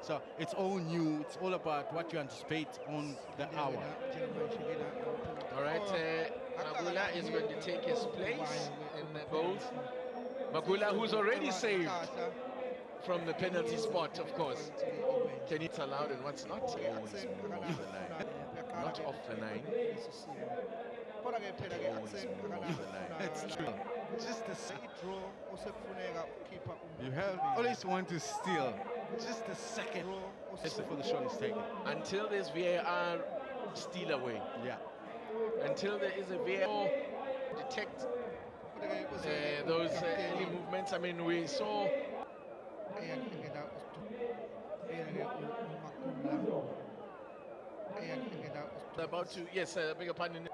So it's all new. It's all about what you anticipate on the hour. All right, Magula is going to take his place in the goals. Magula, who's already saved from the penalty spot, of course. Can it's allowed and what's not? Always move off the line. Not off the line. Always move off the line. It's true. Just a second. You have always want to steal. Just a second before the shot is taken. Until there's VAR, steal away. Yeah. Until there is a VAR, detect those early movements. I mean, we saw. About to, yes, beg your pardon.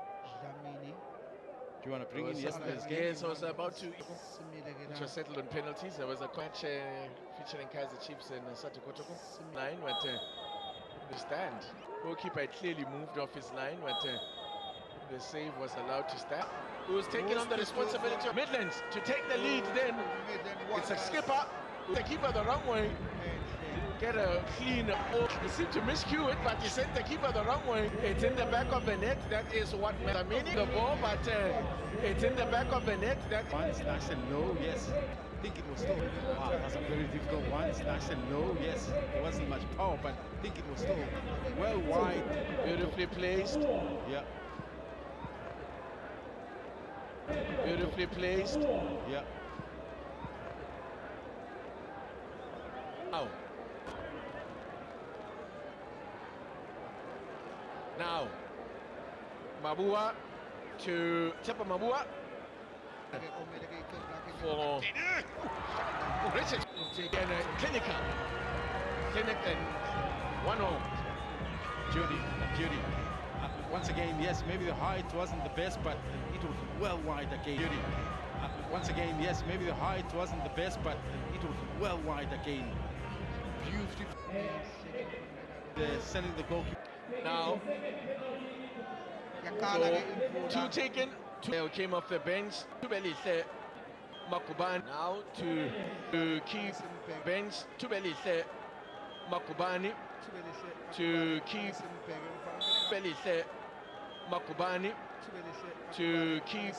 Do you want to bring in yesterday's game? Yes, I was about to. Which was settled on penalties. There was a match featuring Kaizer Chiefs and Sato Kotoko. Line went the stand. Goalkeeper had clearly moved off his line, but the save was allowed to stand. Who was taking on the responsibility of Midlands to take the lead then. It's a skipper. The keeper the wrong way. Get a clean. He seemed to miscue it, but he sent the keeper the wrong way. It's in the back of the net. That is what meaning the ball, but it's in the back of the net. That once nice and low, yes. I think it was still. Wow, that was a very difficult one. Nice and low, yes. There wasn't much power, but I think it was still well wide. Beautifully placed. Yeah. Beautifully placed. Yeah. Now, Mabua to Tepa Mabua for Richard. Again, clinic and 1-0. Judy. Once again, yes, maybe the height wasn't the best, but it was well wide again. Judy. Once again, yes, maybe the height wasn't the best, but it was well wide again. Beautiful. Sending the goalkeeper. Now, so, two taken. Two came off the bench. Tubelise Makubani. Now to keep bench. Tubelise Makubani. To keep Tubelise Makubani. To keep.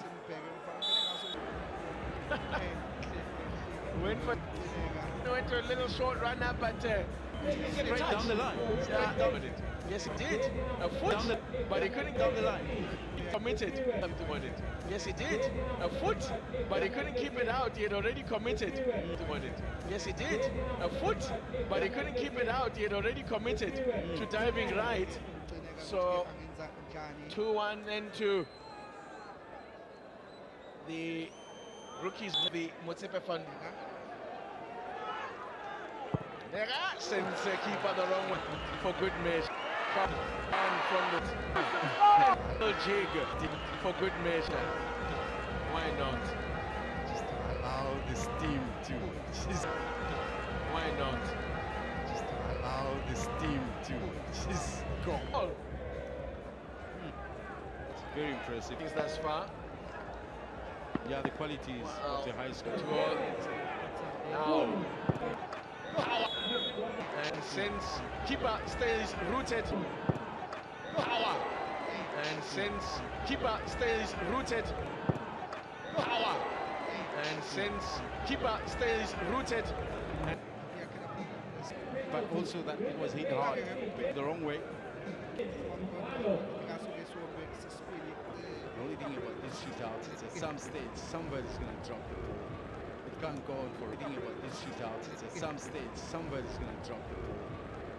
Went to a little short run up, but straight down the line. Straight down it. Yes, it did. A foot, but he couldn't down the line. Committed. Yes, he did. A foot, but he couldn't keep it out. He had already committed. Yes, he did. A foot, but he couldn't keep it out. He had already committed to diving right. So 2-1 then to the rookies, the Motsepe Fund. Sends keeper the wrong way for good measure. From the jig for good measure. Why not? Just allow this team to. Why not? Just allow this team to just go. It's very impressive. Things thus far. Yeah, the qualities of the high school. Now. Power. And since keeper stays rooted. Power. And since keeper stays rooted. Power. And since keeper stays rooted. But also that it was hit hard the wrong way. The only thing about this shootout is at some stage somebody's going to drop the ball. It can't go on for anything about this shootout. It's at some stage somebody's going to drop the ball.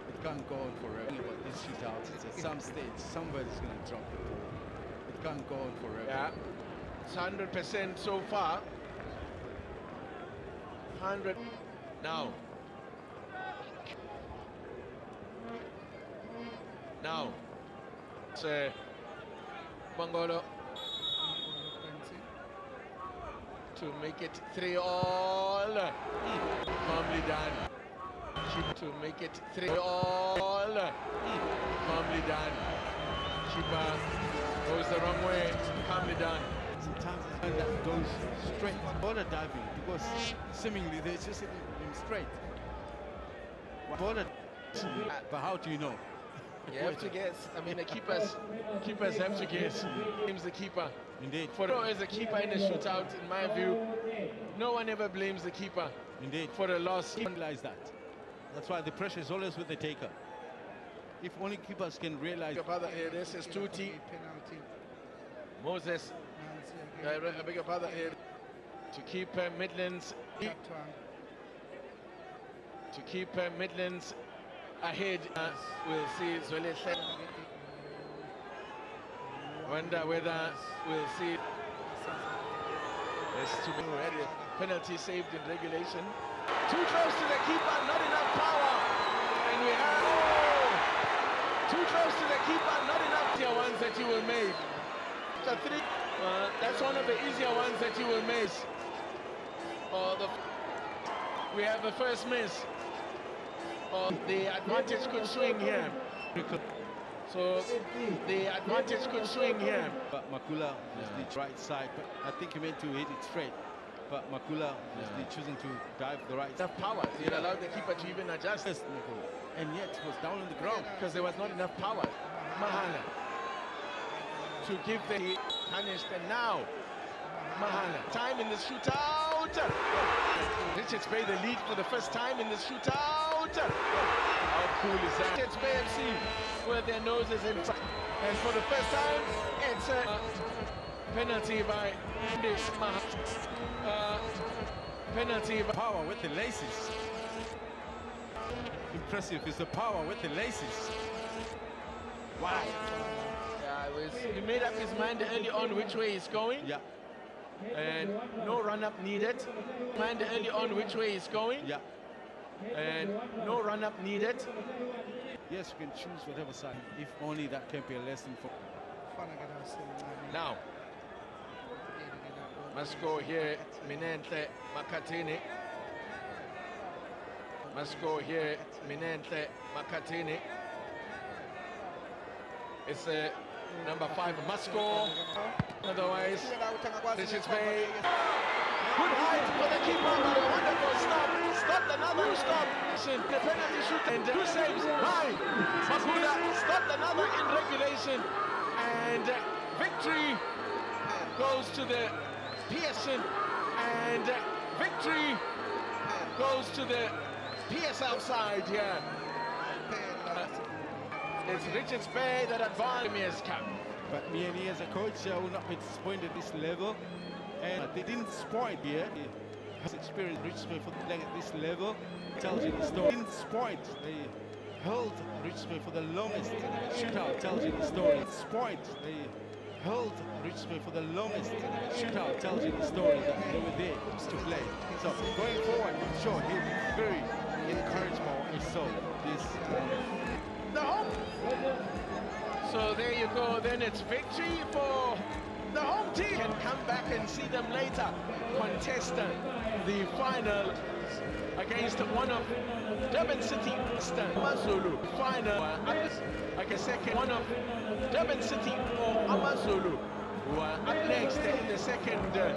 It can't go on forever. About this shootout. It's at some stage somebody's going to drop the ball. It can't go on forever. Yeah, it's 100% so far. 100 now. Now, it's Mangolo to make it 3-all. Calmly done. To make it 3-all. Calmly done. Keeper goes the wrong way. Calmly done. Sometimes that goes straight. Border diving because seemingly they're just hitting him straight. But how do you know? You have to guess. I mean, the keepers have to guess. Blames the keeper. Indeed. For as a keeper in a shootout, in my view, no one ever blames the keeper. Indeed. For a loss. Realize that. That's why the pressure is always with the taker. If only keepers can realize. This is Tuti. Moses. I beg your pardon. To keep Midlands. To keep Midlands ahead. We'll see Zwele. Wonder whether we'll see. There's to be already penalty saved in regulation. Too close to the keeper, not enough power. And we have too close to the keeper, not enough easier ones that you will make. The three, that's one of the easier ones that you will miss. We have the first miss. The advantage could swing here. So the advantage could swing here. But Makula is the right side. But I think he meant to hit it straight. But Makula is choosing to dive the right side. Enough power. It allowed the keeper to even adjust. And yet it was down on the ground. Because there was not enough power. Mahana. To give the punished. And now Mahana. Time in the shootout. Richards Bay the lead for the first time in the shootout. How cool is that? RichardsBayFC where their noses in front. And for the first time, it's a penalty by penalty by power with the laces. Impressive is the power with the laces. Wow. Yeah, he made up his mind early on which way he's going. Yeah. And no run-up needed. Mind early on which way he's going. Yeah. And no run-up needed. Yes, you can choose whatever side. If only that can be a lesson for. Now, must go here, Minentle Makatini. Must go here, Minentle Makatini. It's number 5, must go. Otherwise, Richards Bay. Good height for the keeper, but a wonderful stop. Stopped another stop. The penalty shoot and 2 saves. High. Makula stopped another in regulation. And victory goes to the Pearson. And victory goes to the PSL side here. It's Richards Bay that advanced Cup. But me and he as a coach will not be disappointed at this level. And they didn't spoil here. He has experience Richards for playing at this level. Tells you the story. Didn't spoil. They held Richards for the longest shootout. Tells you the story. Spoiled. They held Richards for the longest shootout. Tells you the story that they were there to play. So going forward, I'm sure he'll be very encouraged by what he saw this. The home. So there you go. Then it's victory for the home team. Can come back and see them later contest the final against one of Durban City, Amazulu. Final like a second one of Durban City or Amazulu, who are up next in the second